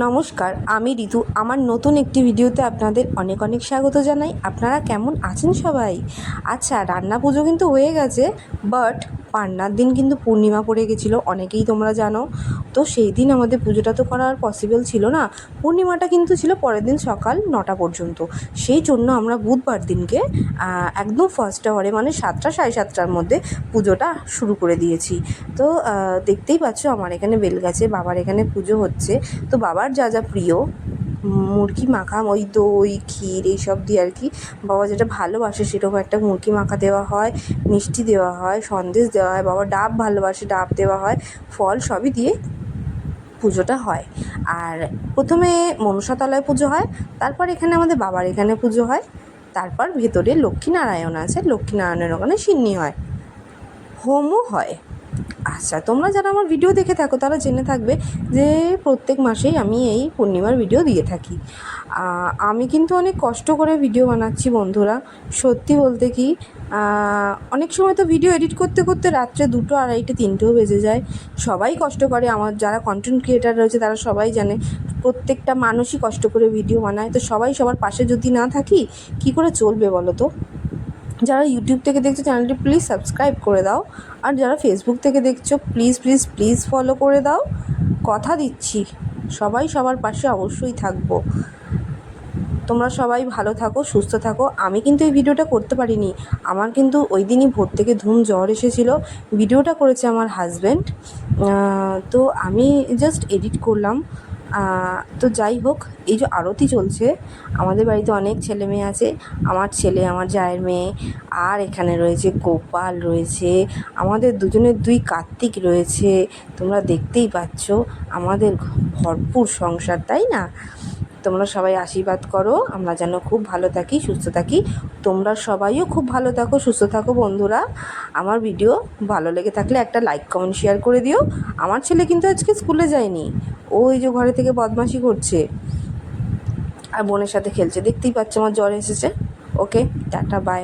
নমস্কার, আমি ঋতু। আমার নতুন একটি ভিডিওতে আপনাদের অনেক অনেক স্বাগত জানাই। আপনারা কেমন আছেন সবাই? আচ্ছা, রান্না পুজো কিন্তু হয়ে গেছে, বাট পান্নার দিন কিন্তু পূর্ণিমা পড়ে গেছিলো, অনেকেই তোমরা জানো। তো সেই দিন আমাদের পুজোটা তো করা আর পসিবল ছিল না। পূর্ণিমাটা কিন্তু ছিল পরের দিন সকাল 9টা পর্যন্ত। সেই জন্য আমরা বুধবার দিনকে একদম ফার্স্ট আওয়ারে মানে 7টা সাড়ে 7টার মধ্যে পুজোটা শুরু করে দিয়েছি। তো দেখতেই পাচ্ছ আমার এখানে বেলগাছে, বাবার এখানে পুজো হচ্ছে। তো বাবার যা যা প্রিয় মুরগি মাখা, ওই দই ক্ষীর এইসব দিয়ে আর কি বাবা যেটা ভালোবাসে সেরকম একটা মুরগি মাখা দেওয়া হয়, মিষ্টি দেওয়া হয়, সন্দেশ দেওয়া হয়, বাবা ডাব ভালোবাসে ডাব দেওয়া হয়, ফল সবই দিয়ে পুজোটা হয়। আর প্রথমে মনসাতলায় পুজো হয়, তারপর এখানে আমাদের বাবার এখানে পুজো হয়, তারপর ভেতরে লক্ষ্মীনারায়ণ আছে, লক্ষ্মীনারায়ণের ওখানে সিন্নি হয়, হোমও হয়। আচ্ছা, তোমরা যারা আমার ভিডিও দেখে থাকো তারা জেনে থাকবে যে প্রত্যেক মাসেই আমি এই পূর্ণিমার ভিডিও দিয়ে থাকি। আমি কিন্তু অনেক কষ্ট করে ভিডিও বানাচ্ছি বন্ধুরা, সত্যি বলতে কি অনেক সময় তো ভিডিও এডিট করতে করতে রাত্রে 2টো, 2:30, 3টেও বেজে যায়। সবাই কষ্ট করে, আমার যারা কন্টেন্ট ক্রিয়েটার রয়েছে তারা সবাই জানে প্রত্যেকটা মানুষই কষ্ট করে ভিডিও বানায়। তো সবাই সবার পাশে যদি না থাকি কী করে চলবে বলো তো? যারা ইউটিউব থেকে দেখছো চ্যানেলটি প্লিজ সাবস্ক্রাইব করে দাও, আর যারা ফেসবুক থেকে দেখছো প্লিজ প্লিজ প্লিজ ফলো করে দাও। কথা দিচ্ছি সবাই সবার পাশে অবশ্যই থাকবো। তোমরা সবাই ভালো থাকো, সুস্থ থাকো। আমি কিন্তু এই ভিডিওটা করতে পারিনি, আমার কিন্তু ওই দিনই ভোর থেকে ধুম জ্বর এসেছিলো। ভিডিওটা করেছে আমার হাজব্যান্ড, তো আমি জাস্ট এডিট করলাম। তো যাই হোক, এই যে আরতি চলছে, আমাদের বাড়িতে অনেক ছেলে মেয়ে আছে, আমার ছেলে, আমার জায়ের মেয়ে, আর এখানে রয়েছে গোপাল রয়েছে, আমাদের দুজনের 2 কার্তিক রয়েছে। তোমরা দেখতেই পাচ্ছ আমাদের ভরপুর সংসার, তাই না? তোমরা সবাই আশীর্বাদ করো আমরা যেন খুব ভালো থাকি, সুস্থ থাকি। তোমরা সবাইও খুব ভালো থাকো, সুস্থ থাকো বন্ধুরা। আমার ভিডিও ভালো লেগে থাকলে একটা লাইক কমেন্ট শেয়ার করে দিও। আমার ছেলে কিন্তু আজকে স্কুলে যায়নি, ওই যে ঘরে থেকে বদমাশি করছে আর বোনের সাথে খেলছে, দেখতেই পাচ্ছ আমার জ্বর এসেছে। ওকে, টাটা, বাই।